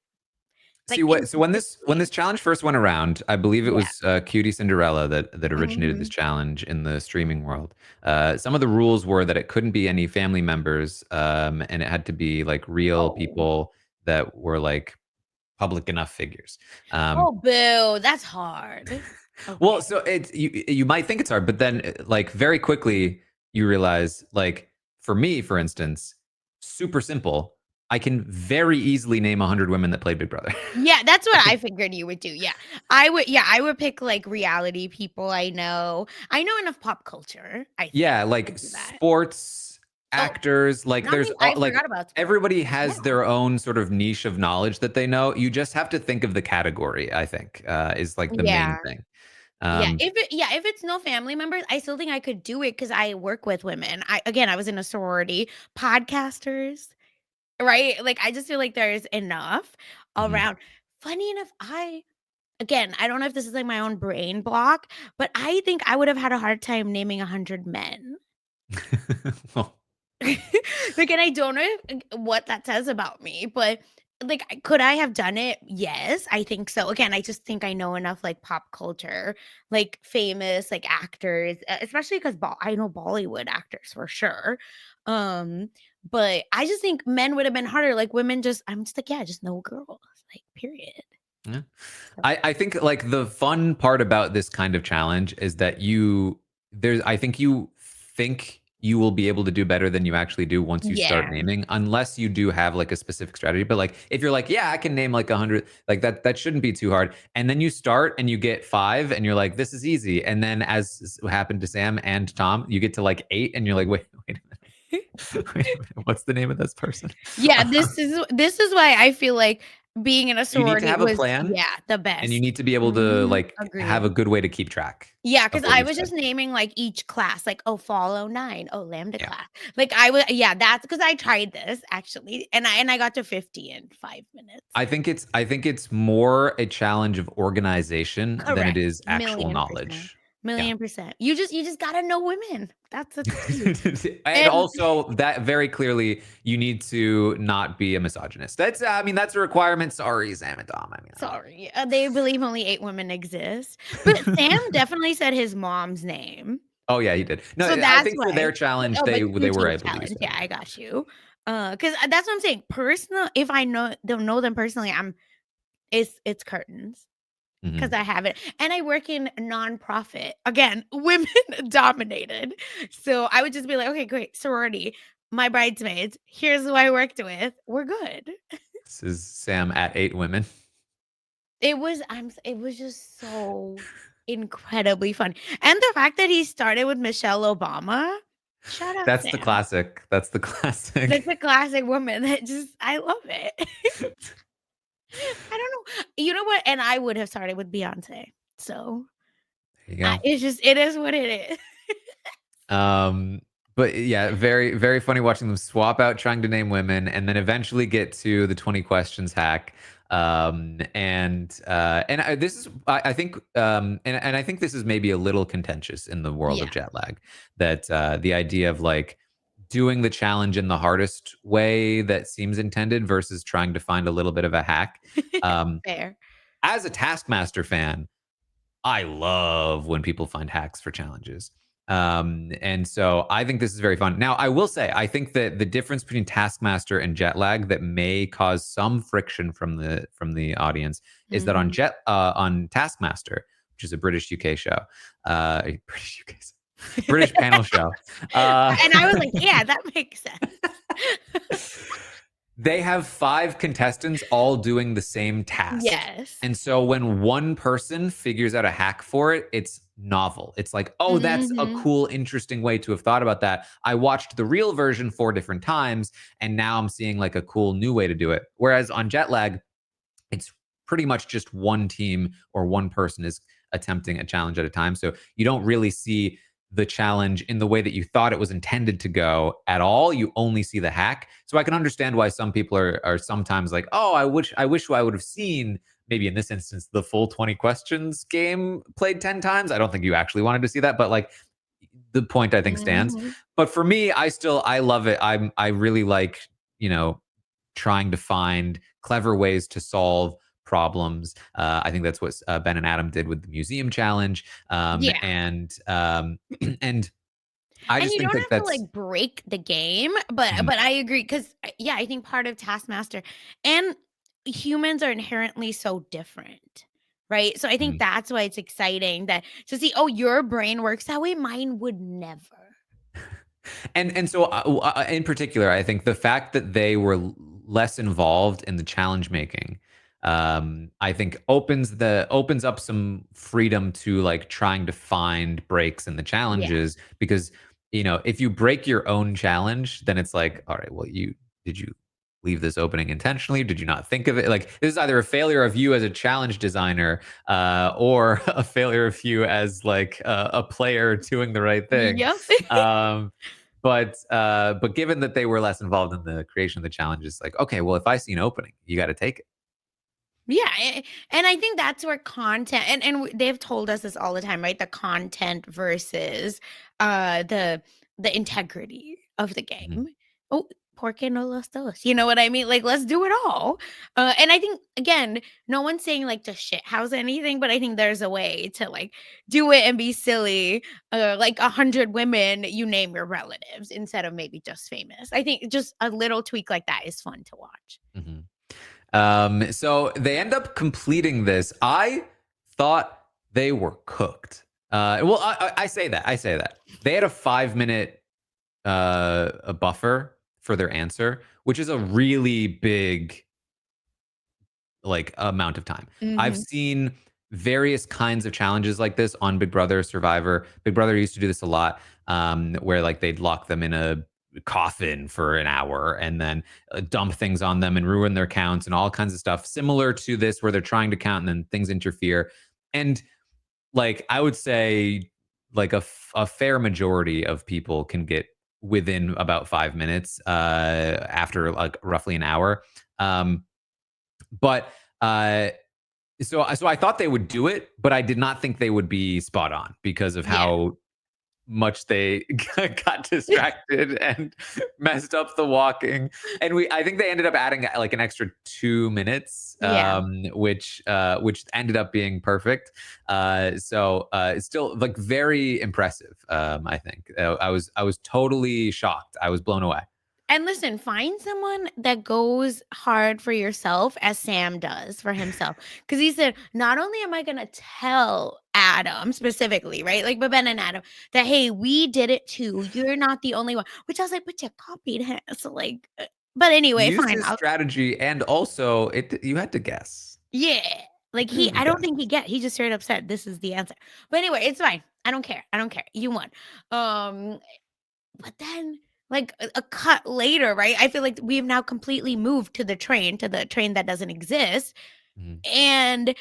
like, so when insane. this challenge first went around, I believe it Yeah. was Cutie Cinderella that originated this Mhm. challenge in the streaming world. Some of the rules were that it couldn't be any family members, and it had to be like real Oh. people that were like public enough figures. Um, Oh, boo. That's hard. Okay. well, so you might think it's hard, but then like very quickly you realize like for me, for instance, super simple. I can very easily name 100 women that played Big Brother. Yeah, that's what I figured you would do. I would pick, like, reality people I know. I know enough pop culture, I think, Yeah, to like do that. sports, Oh, actors, like not there's me, I like forgot about sports. everybody Yeah. has their own sort of niche of knowledge that they know. You just have to think of the category, I think, is like the main Yeah. thing. Yeah, Um, if it's no family members, I still think I could do it because I work with women. I was in a sorority, podcasters, right? Like, I just feel like there's enough mhm. around. Funny enough, I don't know if this is, like, my own brain block, but I think I would have had a hard time naming 100 men. Well, Like, and I don't know what that says about me, but, like, could I have done it? Yes, I think so. Again, I just think I know enough, like, pop culture, like, famous, like, actors, especially because I know Bollywood actors for sure. Um, but I just think men would have been harder, like, women just I'm just like, "Yeah, just no girls," like, period. yeah. So I think like the fun part about this kind of challenge is that I think you will be able to do better than you actually do once you start yeah. naming, unless you do have like a specific strategy. But like if you're like, yeah, I can name like 100, like that shouldn't be too hard. And then you start and you get 5 and you're like, this is easy. And then as happened to Sam and Tom, you get to like 8 and you're like, wait a minute. Wait a minute. What's the name of this person? Yeah, this is why I feel like being in a You need to sorority have a was, plan yeah, the and you best. need to be able to Mhm, like have agreed. a good way to keep track Yeah, of because what I you've was said. just naming, like, each class, like, oh, fall oh 09, oh, lambda Yeah. class. Like, I would yeah, that's because I tried this actually, and I got to 50 in 5 minutes. I think it's more a challenge of organization than it Correct, is actual 1,000,000%, knowledge. Yeah. 1,000,000%. You just gotta know women. That's the key. And And also that very clearly you need to not be a misogynist. That's I mean that's a requirement. Sorry, Sam and Dom. I mean, sorry, they believe only 8 women exist, but Sam definitely said his mom's name. oh yeah, he did. No, So I that's think for why. their challenge Oh, but they were Cutie's able to use challenge. Yeah, family I members. got you. Because that's what I'm saying. Personal if I don't know them personally, It's curtains. Mhm. 'Cause I have it, and I work in nonprofit. Again, women dominated. So, I would just be like, "Okay, great, sorority, my bridesmaids, here's who I worked with, we're good." This is Sam at 8 women. It was just so incredibly fun, and the fact that he started with Michelle Obama, shout out That's the Sam. classic. That's the classic. That's a classic woman that just I love it. I don't know. You know what? And I would have started with Beyoncé. So, There you go. it's just it is what it is. Um, but yeah, very, very funny watching them swap out trying to name women and then eventually get to the 20 questions hack. This is, I think, and I think this is maybe a little contentious in the world of Yeah. jet lag, that the idea of like doing the challenge in the hardest way that seems intended versus trying to find a little bit of a hack. Um, Fair. as a Taskmaster fan, I love when people find hacks for challenges. And so I think this is very fun. Now, I will say, I think that the difference between Taskmaster and jet lag that may cause some friction from the audience is that Mhm. on Taskmaster, which is a British UK show, a British UK, British panel show, uh, And I was like, "Yeah, that makes sense." they have 5 contestants all doing the same task. Yes. And so when one person figures out a hack for it, it's novel. It's like, oh, that's a Mhm. cool, interesting way to have thought about that. I watched the real version 4 different times, and now I'm seeing like a cool new way to do it. Whereas on jet lag, it's pretty much just one team or one person is attempting a challenge at a time. So you don't really see the challenge in the way that you thought it was intended to go at all. You only see the hack. So I can understand why some people are sometimes like, oh, I wish I would have seen, maybe in this instance, the full 20 questions game played 10 times. I don't think you actually wanted to see that, but like the point I think stands. Mhm. But for me, I love it. I really like, you know, trying to find clever ways to solve problems. I think that's what Ben and Adam did with the museum challenge. Yeah. And I And just you think don't that have to, that's like, break the game, but I agree 'cause, yeah, I think part of Taskmaster and humans are inherently so different, right? So I think mhm. that's why it's exciting that to see, "Oh, your brain works that way, mine would never." And so in particular, I think the fact that they were less involved in the challenge making, I think opens up some freedom to like trying to find breaks in the Yeah. challenges, because if you break your own challenge, then it's like, all right, well, did you leave this opening intentionally? Did you not think of it? Like, this is either a failure of you as a challenge designer, or a failure of you as like a player doing the right thing. Yep. Um, but given that they were less involved in the creation of the challenge, it's like, okay, well, if I see an opening, you got to take it. Yeah, and I think that's where content and they've told us this all the time, right? The content versus the integrity of the Mhm. game. Oh, ¿por qué no los dos? You know what I mean? Like, let's do it all. And I think again, no one's saying like to shithouse anything, but I think there's a way to like do it and be silly. Like 100 women, you name your relatives instead of maybe just famous. I think just a little tweak like that is fun to watch. Mhm. So they end up completing this. I thought they were cooked. Well, I say that. I say that they had a 5 minute a buffer for their answer, which is a really big like amount of time. I've Mhm. seen various kinds of challenges like this on Big Brother, Survivor. Big Brother used to do this a lot, where like they'd lock them in a coffin for an hour and then dump things on them and ruin their counts and all kinds of stuff similar to this, where they're trying to count and then things interfere. And like I would say, like a fair majority of people can get within about 5 minutes after like roughly an hour. But uh, so I thought they would do it, but I did not think they would be spot on because of Yeah. how much they got distracted and messed up the walking. And I think they ended up adding like an extra 2 minutes, Yeah. which ended up being perfect. So it's still like very impressive. I think I was totally shocked. I was blown away. And listen, find someone that goes hard for yourself as Sam does for himself. Because he said, not only am I going to tell Adam specifically, right? Like, but Ben and Adam, that, hey, we did it too. You're not the only one. Which I was like, but you copied him. So, like, but He anyway, used fine. his strategy, and also you had to guess. Yeah. Like, You had to I don't guess. think he just straight up said, this is the answer. But anyway, it's fine. I don't care. I don't care. You won. Um, But then, like, a cut later, right? I feel like we've now completely moved to the train that doesn't exist, Mhm. and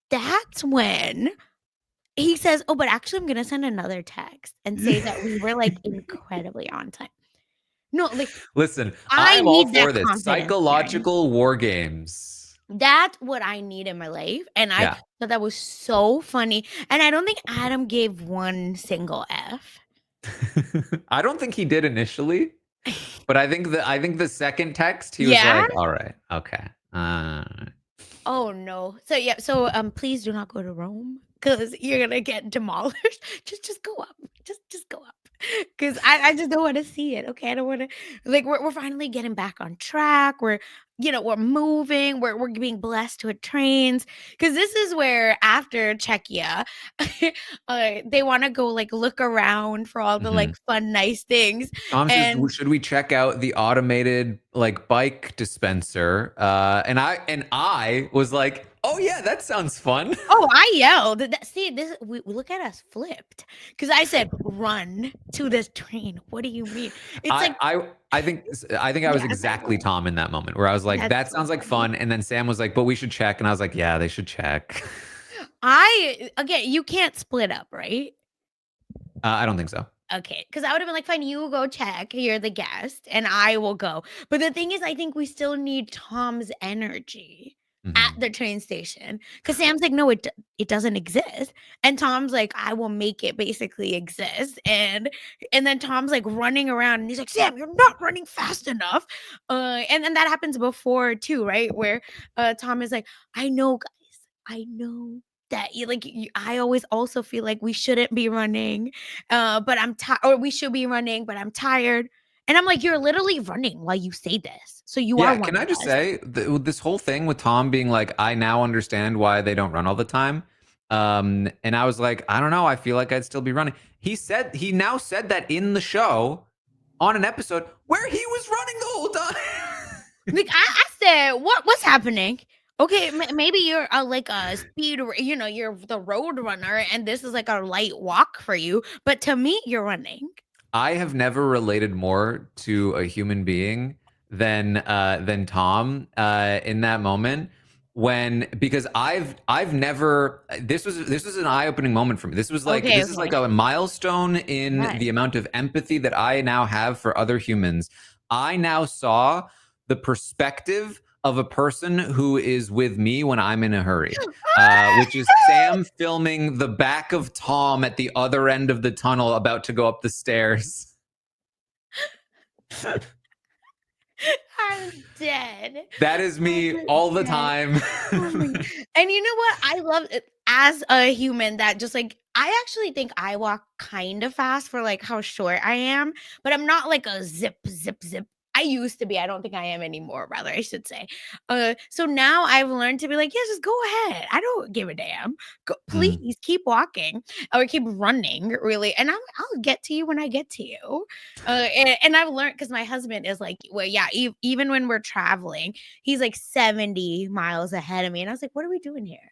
that's when he says, "Oh, but actually, I'm gonna send another text and say that we were, like, incredibly on time." No, like, Listen, I I'm all need that for this. confidence, Karen. Psychological war games. That's what I need in my life, and I Yeah. thought that was so funny, and I don't think Adam gave one single F. I don't think he did initially, but I think the second text he was Yeah? like, "All right, okay." Oh, no. So, yeah, so, please do not go to Rome because 'cause you're gonna get demolished. Just go up. Just go up. 'Cause I just don't wanna see it, okay? I don't wanna like, we're finally getting back on track. We're moving. We're being blessed with trains. Cause this is where after Czechia, they wanna go, like, look around for all the, like, Mhm. fun, nice things, Tom says, and "Should we check out the automated like bike dispenser?" And I was like, "Oh yeah, that sounds fun." oh, I yelled. See, we look at us flipped because I said, "Run to this train." What do you mean? It's I like, I I think I was yeah, sorry, go exactly ahead. Tom in that moment where I was like, That's "That so sounds like funny. fun," and then Sam was like, "But we should check," and I was like, "Yeah, they should check." I again, you can't split up, right? I don't think so. Okay, because I would have been like, "Fine, you go check. You're the guest, and I will go." But the thing is, I think we still need Tom's energy at Mhm. the train station. Because Sam's like, "No, it doesn't exist," and Tom's like, "I will make it basically exist," and then Tom's, like, running around, and he's like, "Sam, you're not running fast enough," and then that happens before too, right? Where, Tom is like, "I know, guys. I know that you like, I always also feel like we shouldn't be running, but I'm tired, or we should be running, but I'm tired." And I'm like, "You're literally running while you say this. So you are Yeah, one can I just of us." say this whole thing with Tom being like, "I now understand why they don't run all the time," and I was like, "I don't know. I feel like I'd still be running." He now said that in the show on an episode where he was running the whole time. Like, I said, "What's happening?" Okay, maybe you're a like a you're the road runner, and this is like a light walk for you, but to me, you're running. I have never related more to a human being than Tom in that moment when because I've never this was an eye-opening moment for me. Okay, This is like okay. a milestone in Yes. the amount of empathy that I now have for other humans. I now saw the perspective of a person who is with me when I'm in a hurry, which is Sam filming the back of Tom at the other end of the tunnel about to go up the stairs. I'm dead. That is me all the 100%. time. Oh my and you know what? I love it as a human that just, like, I actually think I walk kind of fast for, like, how short I am, but I'm not like a zip, zip, zip. I used to be, I don't think I am anymore, rather, I should say. So now I've learned to be like, "Yeah, just go ahead. I don't give a damn. Go Mm. please keep walking or keep running, really, and I'll get to you when I get to you." And I've learned because my husband is like, well, yeah, even when we're traveling, he's like 70 miles ahead of me. And I was like, what are we doing here?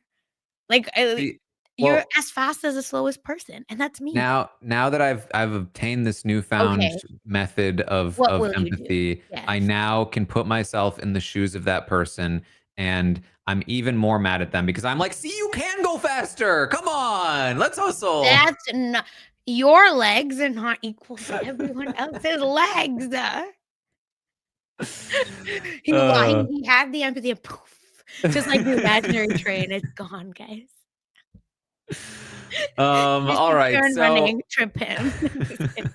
Like, See, you're well, as fast as the slowest person. And that's me. now that I've obtained this newfound Okay. method What of will you do? empathy, I Yes. now can put myself in the shoes of that person, and I'm even more mad at them because I'm like, see, you can go faster. Come on, let's hustle. That's not your legs are not equal to everyone else's legs. He lied. uh, He had the empathy and poof, just like the imaginary train, it's gone, guys. You all should right, turn so running, trip him. Just kidding.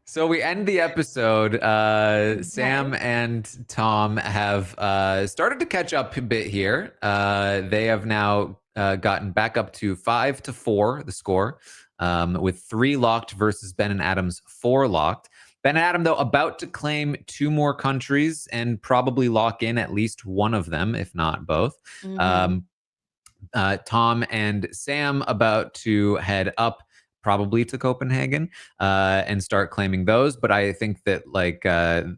So we end the episode. Yes. Sam and Tom have started to catch up a bit here. They have now gotten back up to 5-4, the score, with 3 locked versus Ben and Adam's 4 locked. Ben and Adam, though, about to claim 2 more countries and probably lock in at least one of them, if not both. Mhm. Um, Tom and Sam about to head up probably to Copenhagen and start claiming those. But I think that like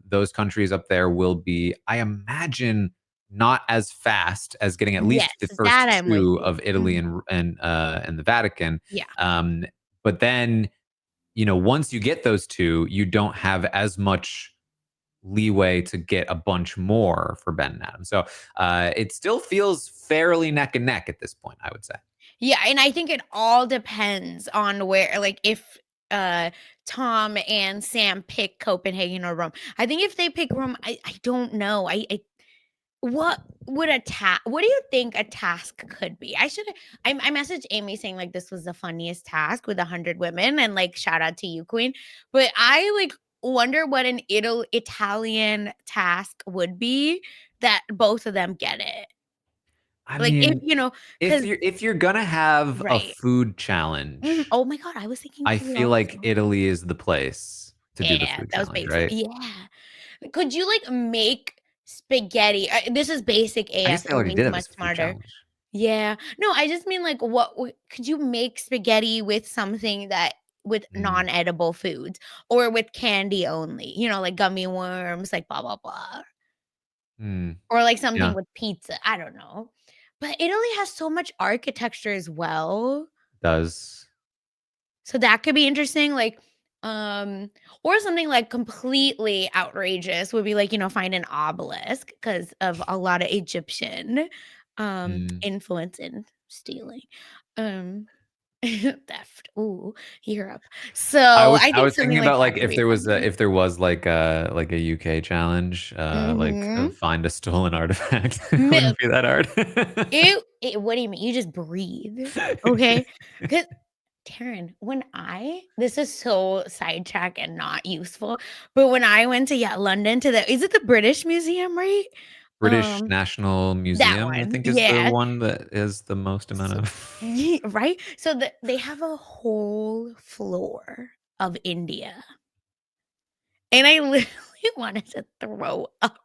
those countries up there will be, I imagine, not as fast as getting at Yes, least the that first I'm with 2 you. of Italy Mhm. and the Vatican. Yeah. Um, but then, once you get those 2, you don't have as much leeway to get a bunch more for Ben and Adam. So it still feels fairly neck and neck at this point, I would say. Yeah, and I think it all depends on where like, if, uh, Tom and Sam pick Copenhagen or Rome. I think if they pick Rome, I don't know. What what do you think a task could be? I messaged Amy saying, like, this was the funniest task with 100 women, and, like, shout out to you, queen. But I, like, wonder what an Italian task would be that both of them get it. I Like, if mean, if because you're gonna have a right. food Mhm. challenge, Oh my god, I was thinking I food feel like also. Italy is the place to do the Yeah, food that was challenge, basic. right? Yeah. Could you, like, make spaghetti? This is basic I guess AF, they already Amy's did have much this food smarter. challenge. Yeah. No, I just mean, like, what could you make spaghetti with something that with Mm, non-edible foods or with candy only, like gummy worms, like blah, blah, blah, mm, or like something yeah, with pizza. I don't know. But Italy has so much architecture as well. does. So that could be interesting, like, um, or something like completely outrageous would be like, find an obelisk because of a lot of Egyptian Mm. influence in stealing. Um theft. Ooh, Europe. So I I think was thinking something like about that like could be fun too. if there was like a UK challenge, Mhm. find a stolen artifact. It Milk. wouldn't be that hard. What do you mean? You just breathe, okay? 'Cause Taryn, this is so sidetrack and not useful, but when I went to, yeah, London to is it the British Museum, right? British Um, National that Museum, I one, think, is the yeah. one that is the most amount So of. right? So they have a whole floor of India, and I literally wanted to throw up.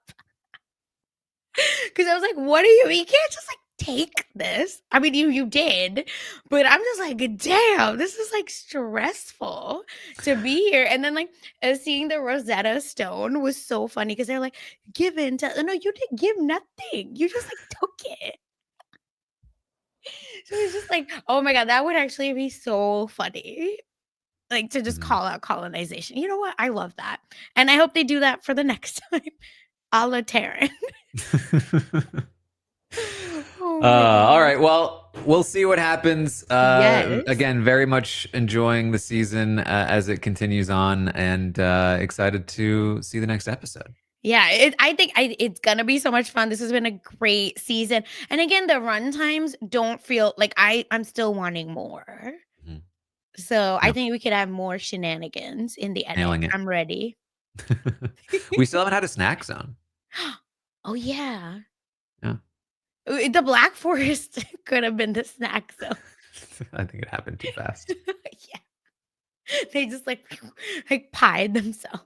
'Cause I was like, "What do you can't just, like, take this." I mean, you did, but I'm just like, "Damn, this is, like, stressful to be here." And then, like, seeing the Rosetta Stone was so funny because 'cause they're like, "Given to" no, you didn't give nothing. You just, like, took it. So it's just like, oh my god, that would actually be so funny, like, to just Mhm. call out colonization. You know what? I love that, and I hope they do that for the next time, a la Terran. Oh my All gosh. right. Well, we'll see what happens. Yes. Again, very much enjoying the season as it continues on, and excited to see the next episode. Yeah, I think it's gonna be so much fun. This has been a great season, and again, the run times don't feel like I'm still wanting more. Mhm. So, I Yeah, think we could have more shenanigans in the edit. nailing it. I'm ready. We still haven't had a snack zone. Oh, yeah. Yeah, The Black Forest could have been the snack zone. I think it happened too fast. Yeah. They just, like, pied themselves.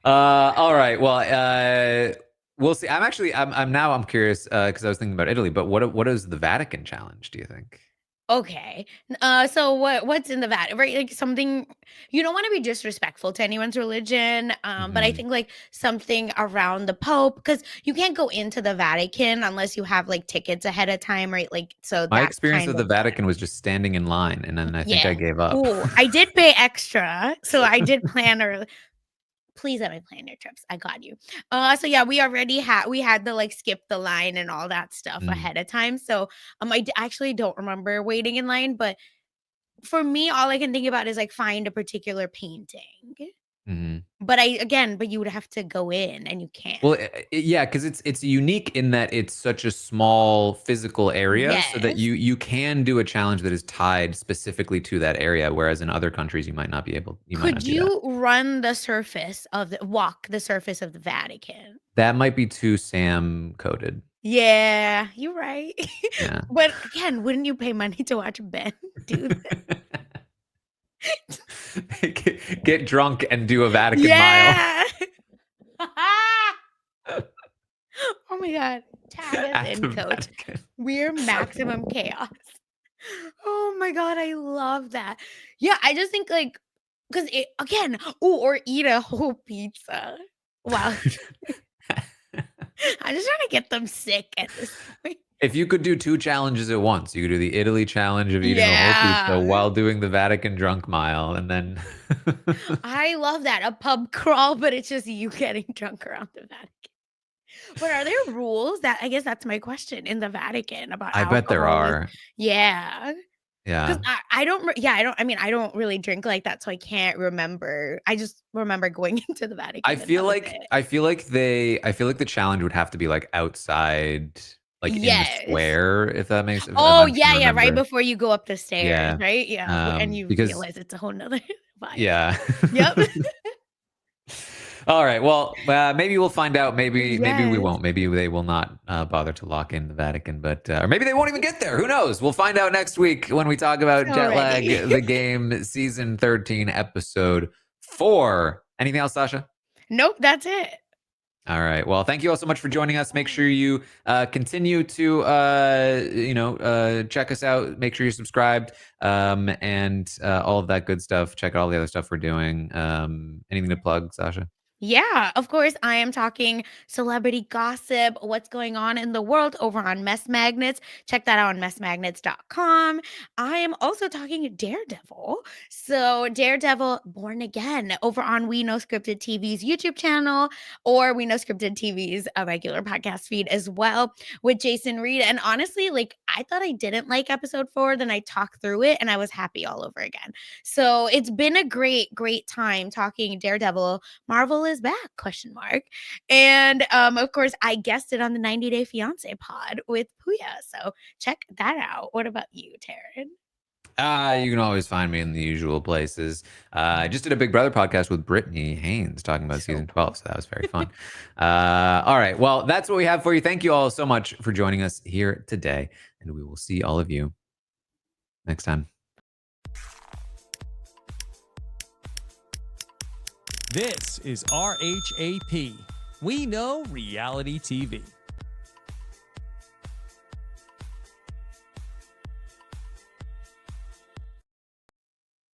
All right. Well, we'll see. I'm curious because I was thinking about Italy, but what is the Vatican challenge? Do you think? Okay. So what's in the vat, right? Like something you don't want to be disrespectful to anyone's religion, but I Mhm. think like something around the Pope because you can't go into the Vatican unless you have like tickets ahead of time, right? Like so My that's experience kind of the of the Vatican was just standing in line, and then I think yeah. I gave up. Oh, I did pay extra, so I did plan early. Please let me plan your trips. I got you. So yeah, we had to like skip the line and all that stuff Mm, ahead of time. So actually don't remember waiting in line, but for me, all I can think about is, like, find a particular painting. mhm. But you would have to go in, and you can't. Well, yeah, because it's unique in that it's such a small physical area, so that Yes. you can do a challenge that is tied specifically to that area, whereas in other countries you might not Could do that. you walk the surface of the Vatican? That might be too Sam coded. Yeah, you're right. Yeah. But again, wouldn't you pay money to watch Ben do that? Get drunk and do a Vatican mile. Yeah. Oh my God. Tag us At the in, coach. Vatican. We're maximum chaos. Oh my God. I love that. Yeah. I just think like, because again, or eat a whole pizza. Wow. I'm just trying to get them sick at this point. If you could do 2 challenges at once, you could do the Italy challenge of eating a whole pizza Yeah. while doing the Vatican drunk mile, and then I love that. A pub crawl, but it's just you getting drunk around the Vatican. But are there rules that I guess that's my question in the Vatican about I bet there alcohol? are. Yeah. Yeah. 'Cause I don't yeah, I mean, I don't really drink like that, so I can't remember. I just remember going into the Vatican and that was it. I feel like the challenge would have to be, like, outside, like, in the Yes. square, if that makes if Oh, I'm trying yeah, to yeah, right remember. before you go up the stairs, Yeah. right? Yeah, and you Because realize it's a whole 'nother vibe. yeah. Yep. All right. Well, maybe we'll find out. Maybe we Yes. won't. Maybe they will not bother to lock in the Vatican, but or maybe they won't even get there. Who knows? We'll find out next week when we talk about So Jet Lag, ready. the game, season 13, episode 4. Anything else, Sasha? Nope, that's it. All right. Well, thank you all so much for joining us. Make sure you continue to, check us out. Make sure you're subscribed and all of that good stuff. Check out all the other stuff we're doing. Anything to plug, Sasha? Yeah, of course, I am talking celebrity gossip, what's going on in the world over on Mess Magnets. Check that out on messmagnets.com. I am also talking Daredevil. So, Daredevil Born Again over on We Know Scripted TV's YouTube channel, or We Know Scripted TV's a regular podcast feed as well with Jason Reed. And honestly, like, I thought I didn't like episode 4, then I talked through it and I was happy all over again. So, it's been a great, great time talking Daredevil. Marvel is back, question mark. And of course, I guested on the 90 Day Fiance pod with Puya. So check that out. What about you, Taryn? You can always find me in the usual places. I just did a Big Brother podcast with Brittany Haynes talking about So season 12, cool. so that was very fun. All right. Well, that's what we have for you. Thank you all so much for joining us here today, and we will see all of you next time. This is RHAP. We know reality TV.